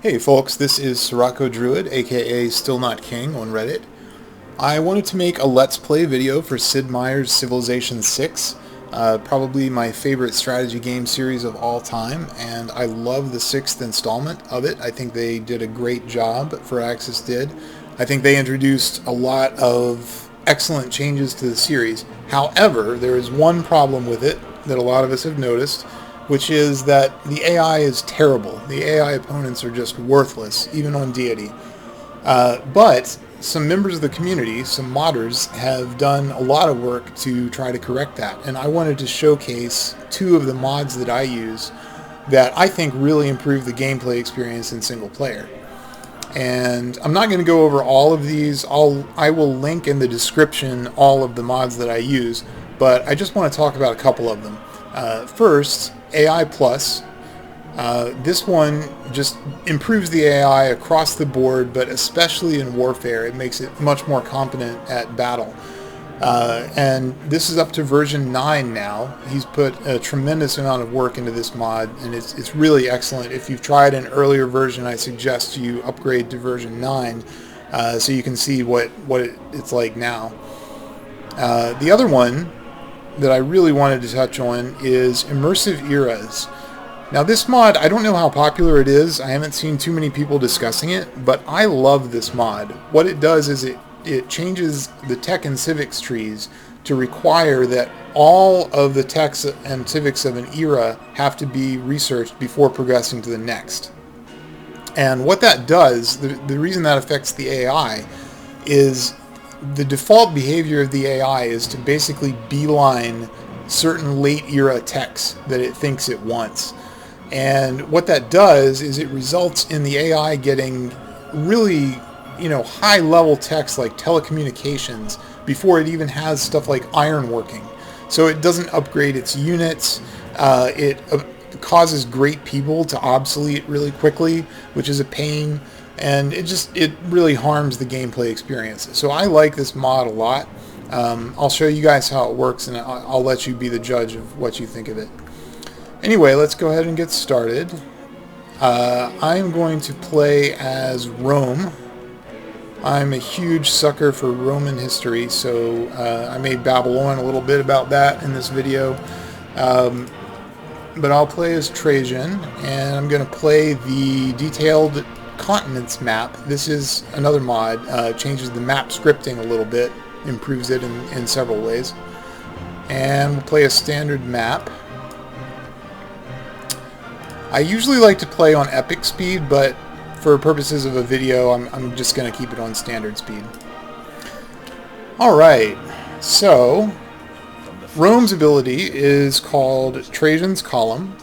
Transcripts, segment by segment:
Hey folks, this is Sirocco Druid, aka Still Not King on Reddit. I wanted to make a Let's Play video for Sid Meier's Civilization 6, probably my favorite strategy game series of all time, and I love the 6th installment of it. I think they did a great job, Firaxis did. I think they introduced a lot of excellent changes to the series. However, there is one problem with it that a lot of us have noticed, which is that the AI is terrible. The AI opponents are just worthless, even on Deity. But some members of the community, some modders, have done a lot of work to try to correct that. And I wanted to showcase two of the mods that I use that I think really improve the gameplay experience in single player. And I'm not going to go over all of these. I will link in the description all of the mods that I use, but I just want to talk about a couple of them. First, AI Plus. This one just improves the AI across the board, but especially in warfare. It makes it much more competent at battle. And this is up to version 9 now. He's put a tremendous amount of work into this mod, and it's really excellent. If you've tried an earlier version, I suggest you upgrade to version 9 so you can see what it's like now. The other one that I really wanted to touch on is Immersive Eras. Now this mod, I don't know how popular it is. I haven't seen too many people discussing it, but I love this mod. What it does is it changes the tech and civics trees to require that all of the techs and civics of an era have to be researched before progressing to the next. And what that does, the reason that affects the AI is the default behavior of the AI is to basically beeline certain late era techs that it thinks it wants. And what that does is it results in the AI getting really, high level techs like telecommunications before it even has stuff like ironworking. So it doesn't upgrade its units. It causes great people to obsolete really quickly, which is a pain. And it really harms the gameplay experience. So I like this mod a lot. I'll show you guys how it works, and I'll let you be the judge of what you think of it. Anyway, let's go ahead and get started. I'm going to play as Rome. I'm a huge sucker for Roman history, so I made Babylon a little bit about that in this video. But I'll play as Trajan, and I'm going to play the detailed continents map. This is another mod, changes the map scripting a little bit, improves it in several ways. And we'll play a standard map. I usually like to play on epic speed, but for purposes of a video, I'm just going to keep it on standard speed. Alright, so Rome's ability is called Trajan's Column.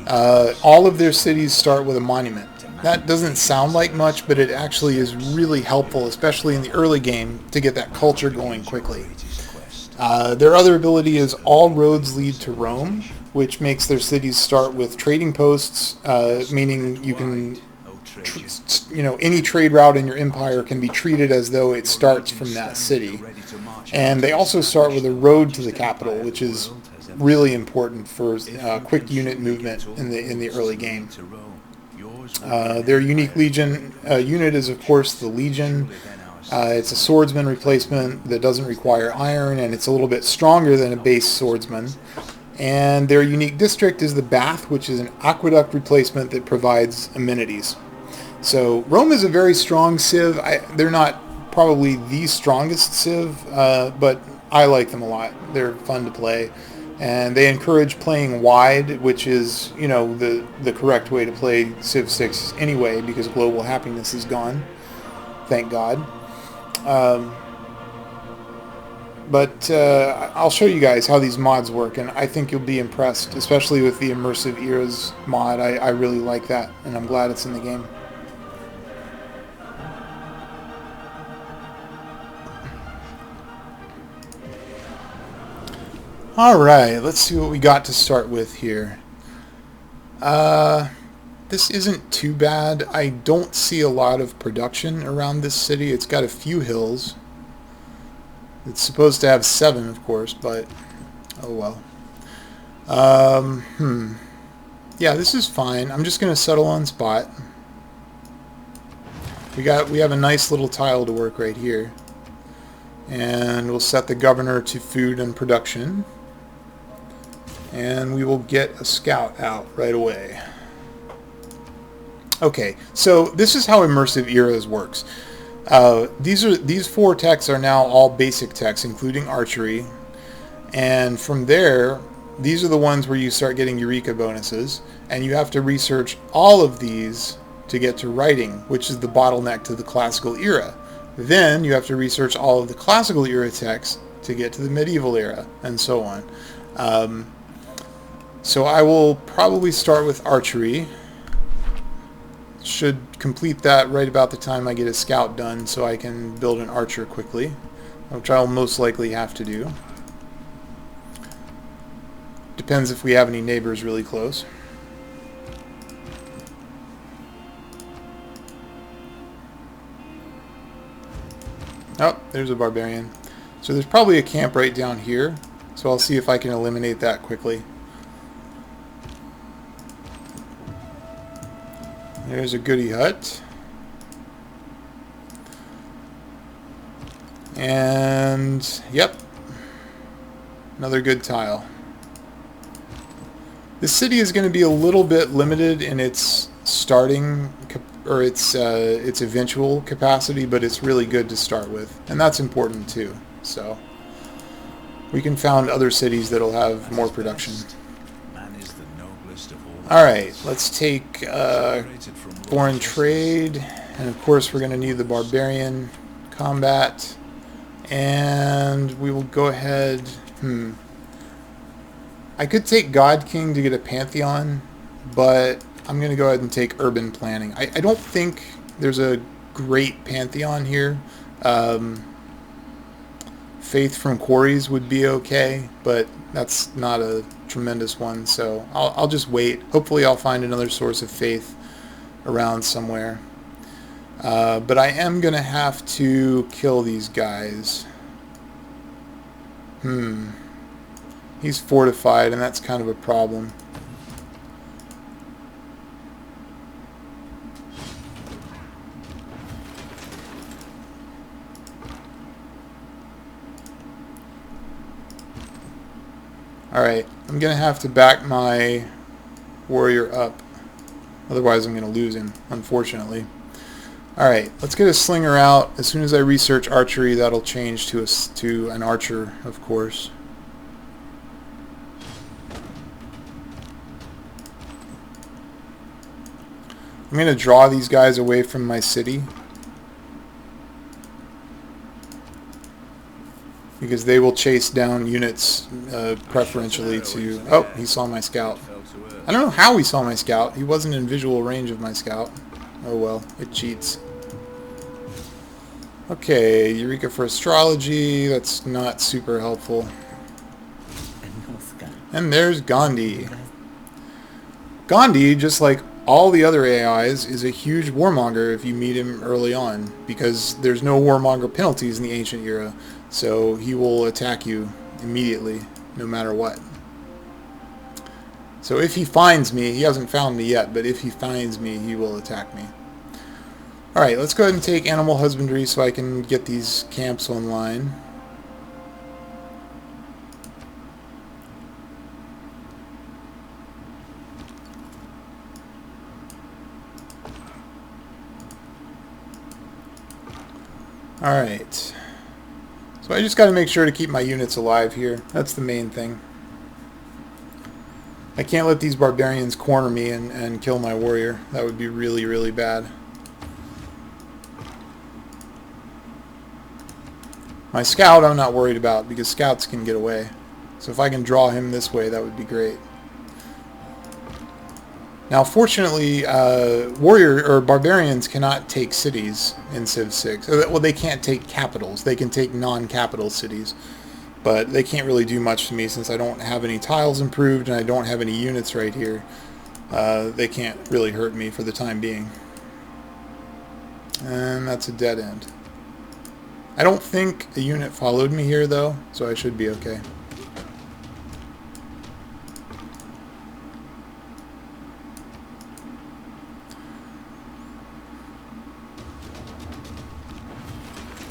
All of their cities start with a monument. That doesn't sound like much, but it actually is really helpful, especially in the early game, to get that culture going quickly. Their other ability is All Roads Lead to Rome, which makes their cities start with trading posts, meaning you can, any trade route in your empire can be treated as though it starts from that city. And they also start with a road to the capital, which is really important for quick unit movement in the early game. Their unique legion unit is, of course, the Legion. It's a swordsman replacement that doesn't require iron, and it's a little bit stronger than a base swordsman. And their unique district is the Bath, which is an aqueduct replacement that provides amenities. So Rome is a very strong civ. They're not probably the strongest civ, but I like them a lot. They're fun to play. And they encourage playing wide, which is, the correct way to play Civ 6 anyway, because global happiness is gone. Thank God. But I'll show you guys how these mods work, and I think you'll be impressed, especially with the Immersive Eras mod. I really like that, and I'm glad it's in the game. Alright, let's see what we got to start with here. This isn't too bad. I don't see a lot of production around this city. It's got a few hills. It's supposed to have 7, of course, but oh well. Yeah, this is fine. I'm just going to settle on spot. We have a nice little tile to work right here. And we'll set the governor to food and production. And we will get a scout out right away. Okay, so this is how Immersive Eras works. These 4 techs are now all basic techs, including archery. And from there, these are the ones where you start getting Eureka bonuses. And you have to research all of these to get to writing, which is the bottleneck to the classical era. Then you have to research all of the classical era texts to get to the medieval era, and so on. So I will probably start with archery. Should complete that right about the time I get a scout done, so I can build an archer quickly, which I'll most likely have to do. Depends if we have any neighbors really close. Oh, there's a barbarian. So there's probably a camp right down here. So I'll see if I can eliminate that quickly. There's a goody hut. And, yep. Another good tile. This city is going to be a little bit limited in its starting or its eventual capacity, but it's really good to start with, and that's important too. So we can found other cities that'll have more production. All right, let's take foreign trade, and of course we're going to need the barbarian combat, and we will go ahead. I could take God King to get a pantheon, but I'm going to go ahead and take urban planning. I don't think there's a great pantheon here. Faith from Quarries would be okay, but that's not a tremendous one, so I'll just wait. Hopefully I'll find another source of faith around somewhere. But I am going to have to kill these guys. He's fortified, and that's kind of a problem. Alright, I'm going to have to back my warrior up. Otherwise I'm going to lose him, unfortunately. Alright, let's get a slinger out. As soon as I research archery, that'll change to an archer, of course. I'm going to draw these guys away from my city, because they will chase down units preferentially to... Oh, he saw my scout. I don't know how he saw my scout. He wasn't in visual range of my scout. Oh well, it cheats. Okay, Eureka for astrology. That's not super helpful. And there's Gandhi. Gandhi, just like all the other AIs, is a huge warmonger if you meet him early on, because there's no warmonger penalties in the ancient era. So he will attack you immediately, no matter what. So if he finds me, he hasn't found me yet, but if he finds me, he will attack me. Alright, let's go ahead and take animal husbandry so I can get these camps online. Alright. So I just got to make sure to keep my units alive here. That's the main thing. I can't let these barbarians corner me and kill my warrior. That would be really, really bad. My scout I'm not worried about, because scouts can get away. So if I can draw him this way, that would be great. Now, fortunately, warrior or barbarians cannot take cities in Civ 6. Well, they can't take capitals. They can take non-capital cities, but they can't really do much to me since I don't have any tiles improved and I don't have any units right here. They can't really hurt me for the time being. And that's a dead end. I don't think a unit followed me here, though, so I should be okay.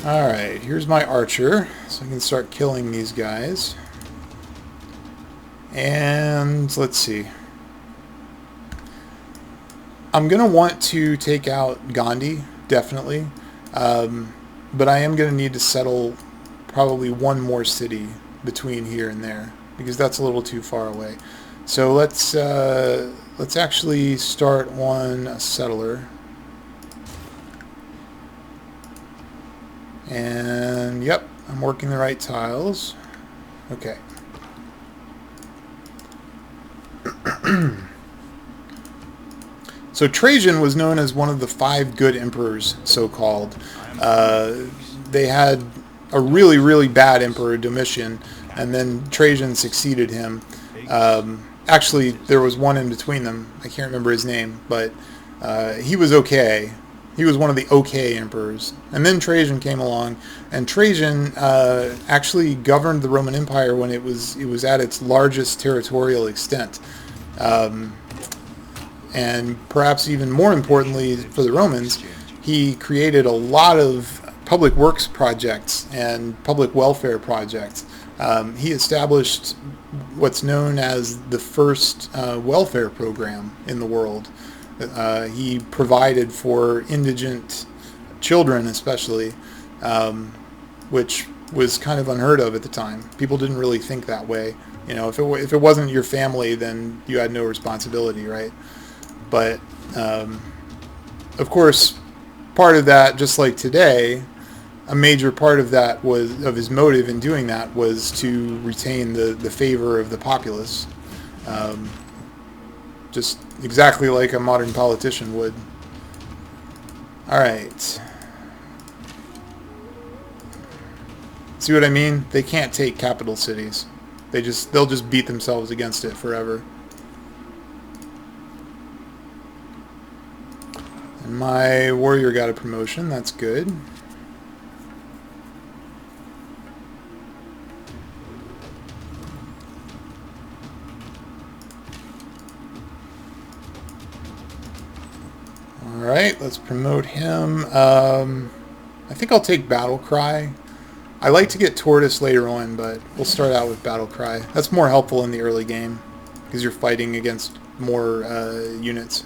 Alright, here's my archer, so I can start killing these guys. And let's see. I'm going to want to take out Gandhi, definitely. But I am going to need to settle probably one more city between here and there, because that's a little too far away. So let's actually start one settler. And yep, I'm working the right tiles. Okay. So Trajan was known as one of the 5 good emperors, so-called. They had a really, really bad emperor, Domitian, and then Trajan succeeded him. Actually, there was one in between them. I can't remember his name, but he was okay. He was one of the okay emperors. And then Trajan came along, and Trajan actually governed the Roman Empire when it was at its largest territorial extent. And perhaps even more importantly for the Romans, he created a lot of public works projects and public welfare projects. He established what's known as the first welfare program in the world. He provided for indigent children especially, which was kind of unheard of at the time. People didn't really think that way. You know, if it wasn't your family, then you had no responsibility, right? But, of course, part of that, just like today, a major part of that of his motive in doing that was to retain the favor of the populace. Just exactly like a modern politician would. Alright. See what I mean? They can't take capital cities. They'll just beat themselves against it forever. And my warrior got a promotion. That's good. Alright, let's promote him. I think I'll take Battle Cry. I like to get Tortoise later on, but we'll start out with Battle Cry. That's more helpful in the early game, because you're fighting against more units.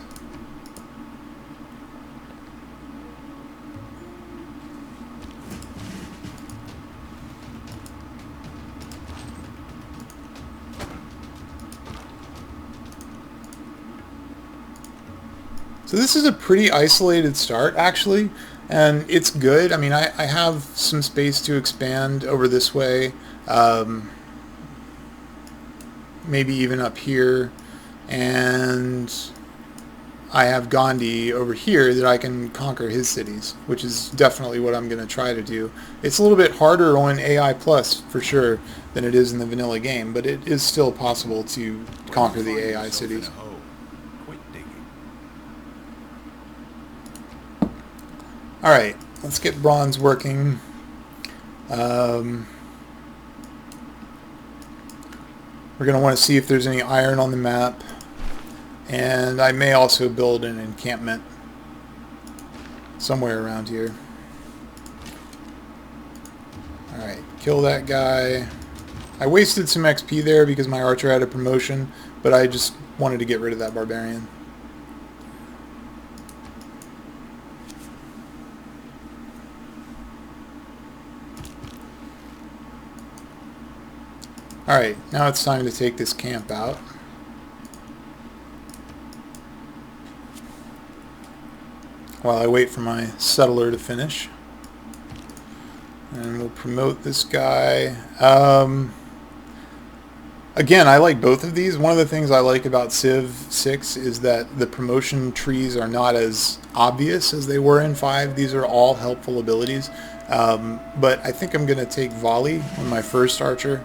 So this is a pretty isolated start, actually, and it's good. I mean, I have some space to expand over this way, maybe even up here, and I have Gandhi over here that I can conquer his cities, which is definitely what I'm going to try to do. It's a little bit harder on AI Plus, for sure, than it is in the vanilla game, but it is still possible to conquer the AI cities. Alright, let's get bronze working. We're going to want to see if there's any iron on the map. And I may also build an encampment somewhere around here. Alright, kill that guy. I wasted some XP there because my archer had a promotion, but I just wanted to get rid of that barbarian. Alright, now it's time to take this camp out. While I wait for my settler to finish. And we'll promote this guy. Again, I like both of these. One of the things I like about Civ 6 is that the promotion trees are not as obvious as they were in 5. These are all helpful abilities. But I think I'm going to take Volley on my first archer.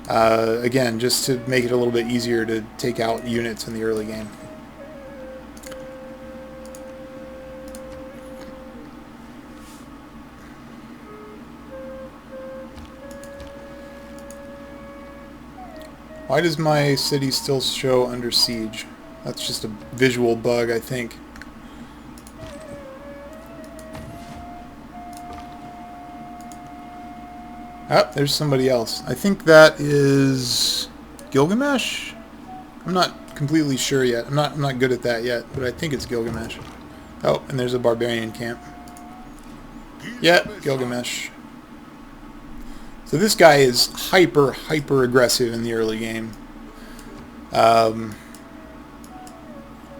Again, just to make it a little bit easier to take out units in the early game. Why does my city still show under siege? That's just a visual bug, I think. Oh, there's somebody else. I think that is Gilgamesh? I'm not completely sure yet. I'm not good at that yet, but I think it's Gilgamesh. Oh, and there's a barbarian camp. Yeah, Gilgamesh. So this guy is hyper aggressive in the early game.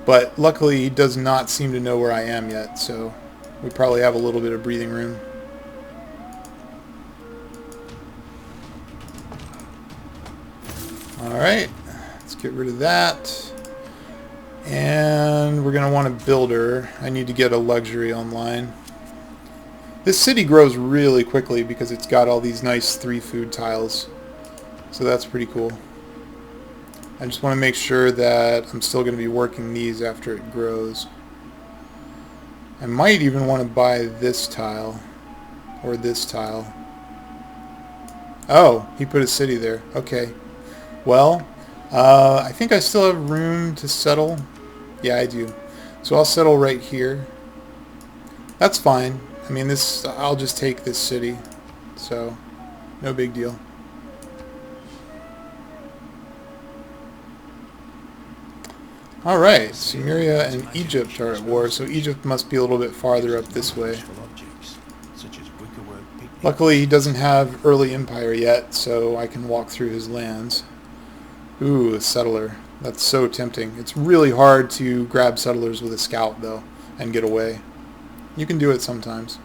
But luckily he does not seem to know where I am yet, so we probably have a little bit of breathing room. Alright, let's get rid of that. And we're going to want a builder. I need to get a luxury online. This city grows really quickly because it's got all these nice 3 food tiles. So that's pretty cool. I just want to make sure that I'm still going to be working these after it grows. I might even want to buy this tile. Or this tile. Oh, he put a city there. Okay. Well, I think I still have room to settle. Yeah, I do. So I'll settle right here. That's fine. I mean, this, I'll just take this city. So, no big deal. Alright, Sumeria and Egypt are at war, so Egypt must be a little bit farther up this way. Luckily, he doesn't have early empire yet, so I can walk through his lands. Ooh, a settler. That's so tempting. It's really hard to grab settlers with a scout, though, and get away. You can do it sometimes.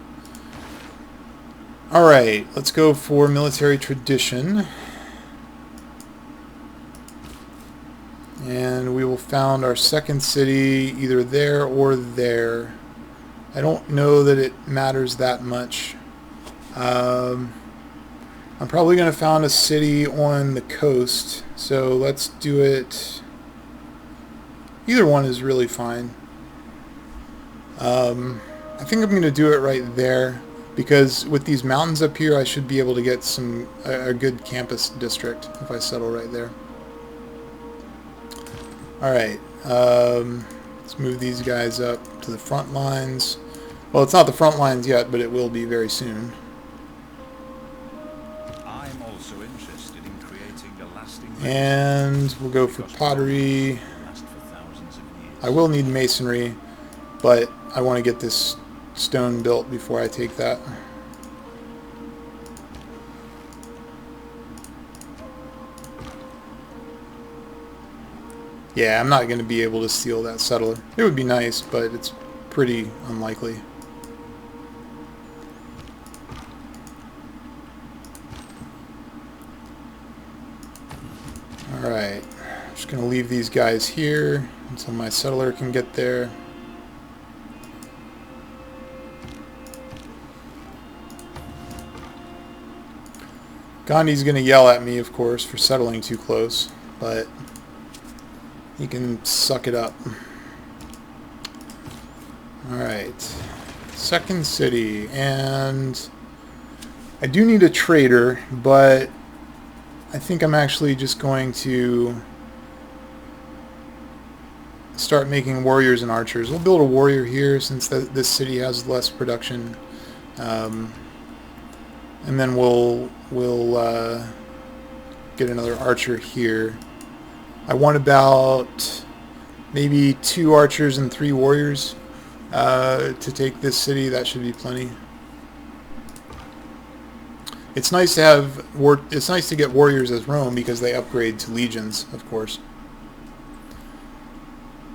Alright, let's go for military tradition. And we will found our second city either there or there. I don't know that it matters that much. I'm probably going to found a city on the coast, so let's do it. Either one is really fine. I think I'm going to do it right there because with these mountains up here I should be able to get a good campus district if I settle right there. Alright, let's move these guys up to the front lines. Well, it's not the front lines yet, but it will be very soon. I'm also interested in creating a lasting and we'll go for pottery. I will need masonry, but I want to get this stone built before I take that. Yeah, I'm not going to be able to steal that settler. It would be nice, but it's pretty unlikely. Alright, just going to leave these guys here until my settler can get there. Gandhi's going to yell at me, of course, for settling too close, but he can suck it up. Alright, second city, and I do need a trader, but I think I'm actually just going to start making warriors and archers. We'll build a warrior here since this city has less production, and then we'll get another archer here. I want about maybe 2 archers and 3 warriors to take this city. That should be plenty. It's nice to have it's nice to get warriors as Rome because they upgrade to legions, of course.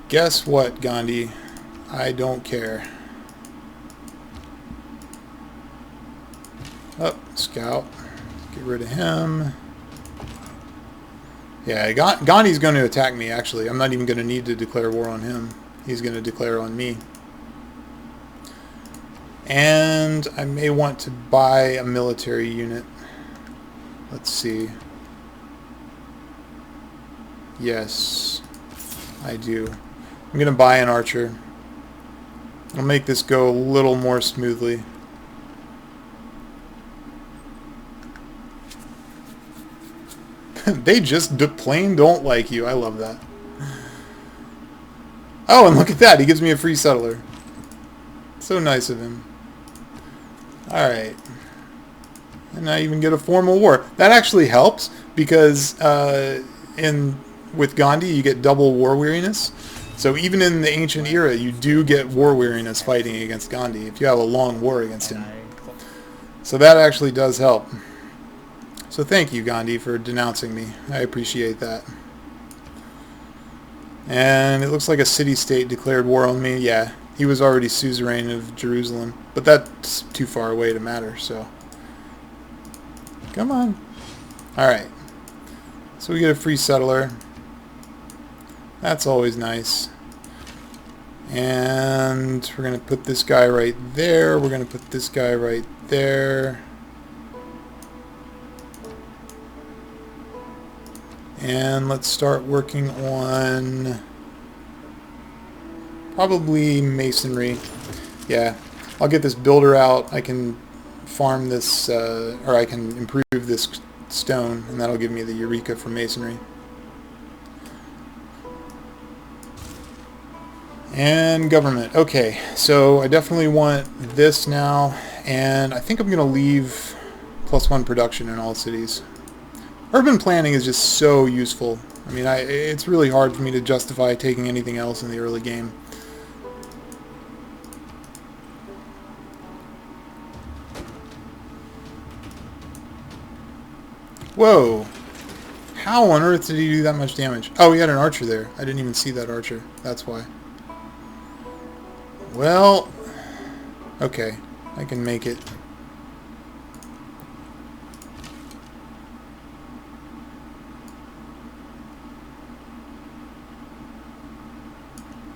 Guess what, Gandhi? I don't care. Oh, scout. Get rid of him. Yeah, Gandhi's going to attack me, actually. I'm not even going to need to declare war on him. He's going to declare on me. And I may want to buy a military unit. Let's see. Yes, I do. I'm going to buy an archer. I'll make this go a little more smoothly. They just plain don't like you. I love that. Oh, and look at that. He gives me a free settler. So nice of him. Alright. And I even get a formal war. That actually helps because with Gandhi you get double war weariness. So even in the ancient era you do get war weariness fighting against Gandhi if you have a long war against him. So that actually does help. So thank you, Gandhi, for denouncing me. I appreciate that. And it looks like a city-state declared war on me. Yeah, he was already suzerain of Jerusalem. But that's too far away to matter, so... Come on. Alright. So we get a free settler. That's always nice. And we're going to put this guy right there. We're going to put this guy right there. And let's start working on probably masonry. Yeah, I'll get this builder out. I can farm this, or I can improve this stone, and that'll give me the Eureka for masonry. And government. Okay, so I definitely want this now, and I think I'm going to leave +1 production in all cities. Urban planning is just so useful. I mean, it's really hard for me to justify taking anything else in the early game. Whoa! How on earth did he do that much damage? Oh, he had an archer there. I didn't even see that archer. That's why. Well, okay. I can make it.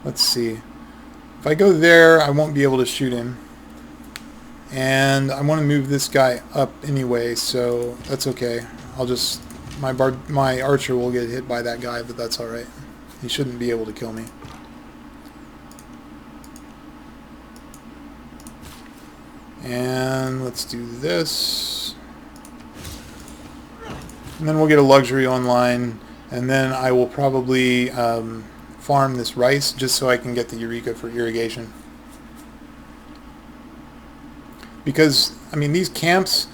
Let's see. If I go there, I won't be able to shoot him. And I want to move this guy up anyway, so that's okay. I'll just... My archer will get hit by that guy, but that's alright. He shouldn't be able to kill me. And let's do this. And then we'll get a luxury online, and then I will probably... farm this rice just so I can get the Eureka for irrigation. Because, I mean, these camps,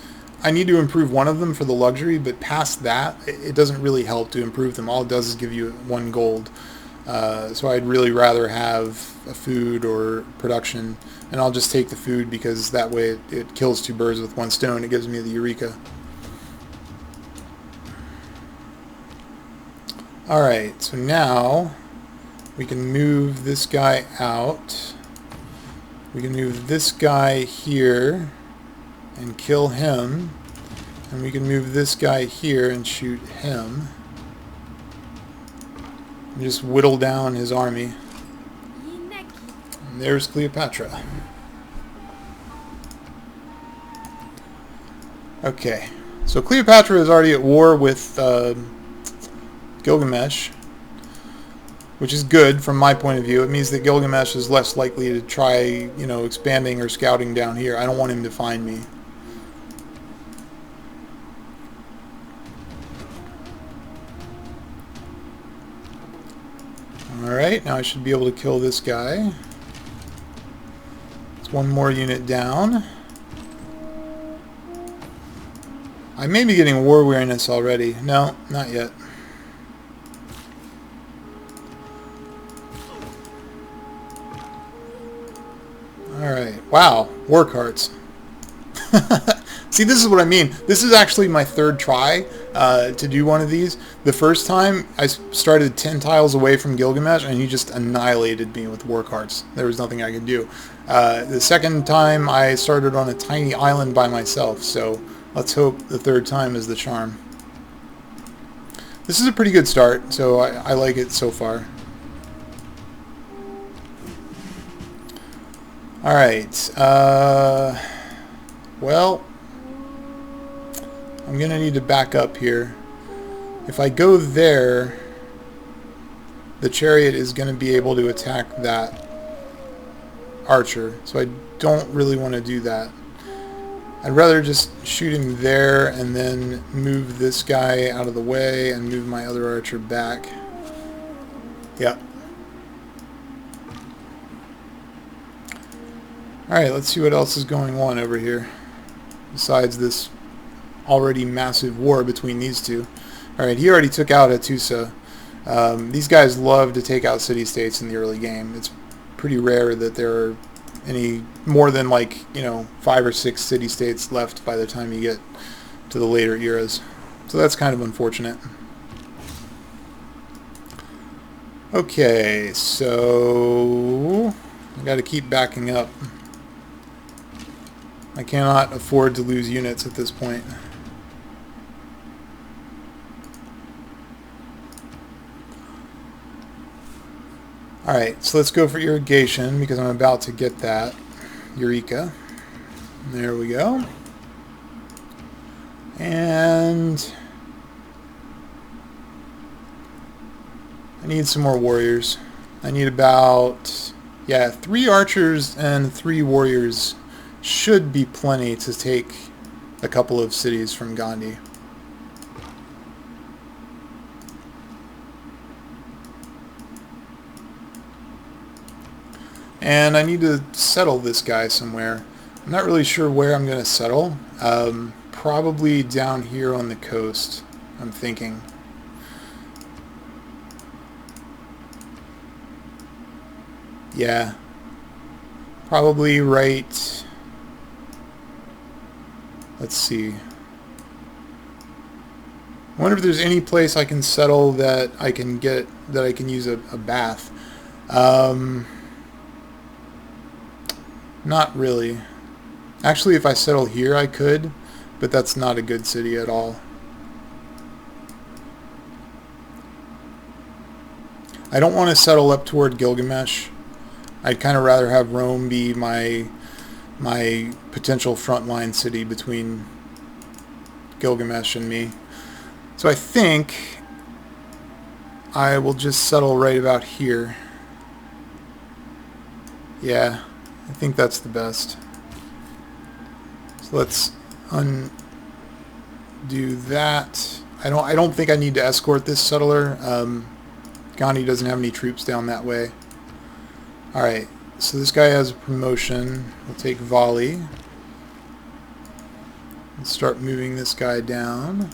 I need to improve one of them for the luxury, but past that, it doesn't really help to improve them. All it does is give you 1 gold. So I'd really rather have a food or production, and I'll just take the food because that way it kills 2 birds with 1 stone. It gives me the Eureka. Alright, so now... we can move this guy out. We can move this guy here and kill him. And we can move this guy here and shoot him. And just whittle down his army. And there's Cleopatra. Okay. So Cleopatra is already at war with Gilgamesh, which is good from my point of view. It means that Gilgamesh is less likely to try, you know, expanding or scouting down here. I don't want him to find me. Alright, now I should be able to kill this guy. It's 1 more unit down. I may be getting war weariness already. No, not yet. Alright, wow, war carts. See, this is what I mean. This is actually my 3rd try to do one of these. The first time, I started 10 tiles away from Gilgamesh, and he just annihilated me with war carts. There was nothing I could do. The second time, I started on a tiny island by myself, so let's hope the 3rd time is the charm. This is a pretty good start, so I like it so far. Alright, well, I'm going to need to back up here. If I go there, the chariot is going to be able to attack that archer, so I don't really want to do that. I'd rather just shoot him there and then move this guy out of the way and move my other archer back. Yep. Alright, let's see what else is going on over here besides this already massive war between these two. Alright, he already took out Hattusa. These guys love to take out city-states in the early game. It's pretty rare that there are any more than, like, you know, 5 or 6 city-states left by the time you get to the later eras. So that's kind of unfortunate. Okay, so I got to keep backing up. I cannot afford to lose units at this point. Alright, so let's go for irrigation because I'm about to get that. Eureka. There we go. And I need some more warriors. I need about, yeah, 3 archers and 3 warriors should be plenty to take a couple of cities from Gandhi. And I need to settle this guy somewhere. I'm not really sure where I'm going to settle. Probably down here on the coast, I'm thinking. Yeah. Probably right... Let's see. I wonder if there's any place I can settle that I can get, that I can use a bath. Not really. Actually, if I settle here, I could, but that's not a good city at all. I don't want to settle up toward Gilgamesh. I'd kind of rather have Rome be my potential frontline city between Gilgamesh and me. So I think I will just settle right about here. Yeah, I think that's the best. So let's undo that. I don't think I need to escort this settler. Gandhi doesn't have any troops down that way. Alright, so this guy has a promotion. We'll take volley. Let's start moving this guy down.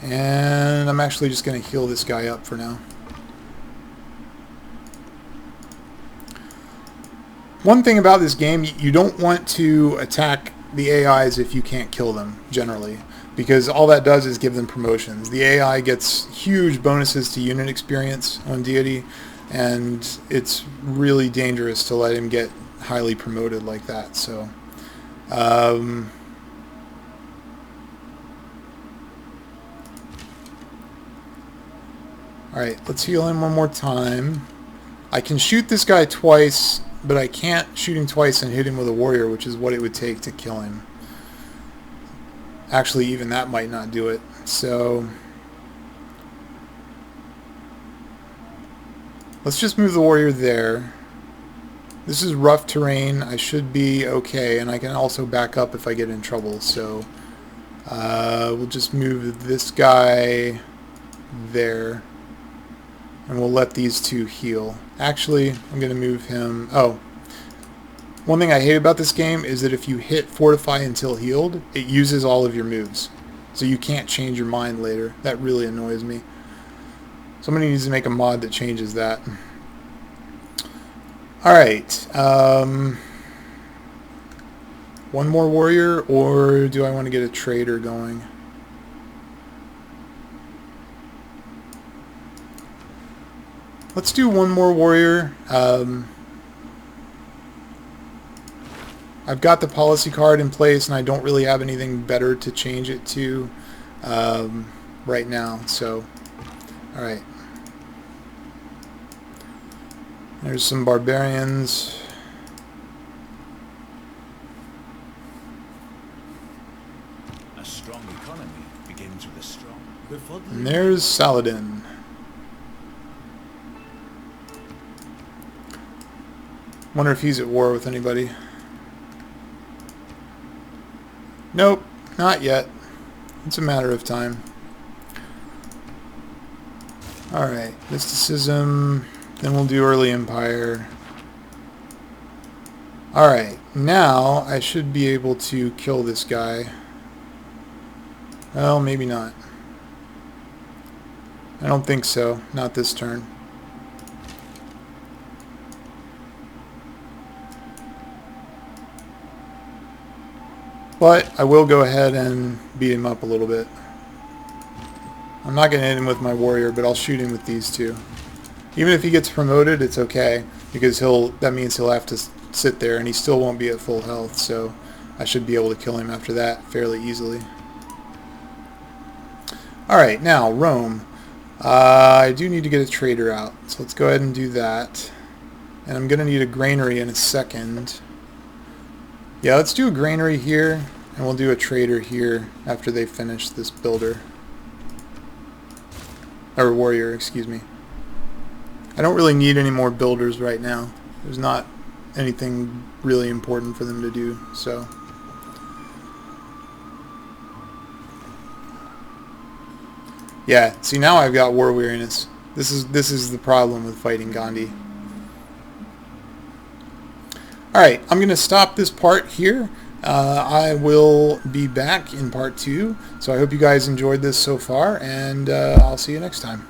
And I'm actually just going to heal this guy up for now. One thing about this game, you don't want to attack the AIs if you can't kill them, generally. Because all that does is give them promotions. The AI gets huge bonuses to unit experience on Deity, and it's really dangerous to let him get highly promoted like that. So, alright, let's heal him one more time. I can shoot this guy twice, but I can't shoot him twice and hit him with a warrior, which is what it would take to kill him. Actually, even that might not do it. So let's just move the warrior there. This is rough terrain. I should be okay, and I can also back up if I get in trouble. So we'll just move this guy there, and we'll let these two heal. Actually, I'm going to move him... Oh, one thing I hate about this game is that if you hit Fortify until healed, it uses all of your moves. So you can't change your mind later. That really annoys me. Somebody needs to make a mod that changes that. Alright. One more warrior, or do I want to get a trader going? Let's do one more warrior. I've got the policy card in place, and I don't really have anything better to change it to right now. So, alright. There's some barbarians. A strong economy begins with a strong... And there's Saladin. Wonder if he's at war with anybody. Nope, not yet. It's a matter of time. Alright, mysticism, then we'll do early empire. Alright, now I should be able to kill this guy. Well, maybe not. I don't think so. Not this turn. But I will go ahead and beat him up a little bit. I'm not going to hit him with my warrior, but I'll shoot him with these two. Even if he gets promoted, it's okay, because that means he'll have to sit there, and he still won't be at full health, so I should be able to kill him after that fairly easily. Alright, now, Rome. I do need to get a trader out, so let's go ahead and do that. And I'm going to need a granary in a second. Yeah, let's do a granary here, and we'll do a trader here after they finish this builder. Or warrior, excuse me. I don't really need any more builders right now. There's not anything really important for them to do, so. Yeah, see, now I've got war weariness. This is the problem with fighting Gandhi. Alright, I'm going to stop this part here. I will be back in part 2. So I hope you guys enjoyed this so far, and I'll see you next time.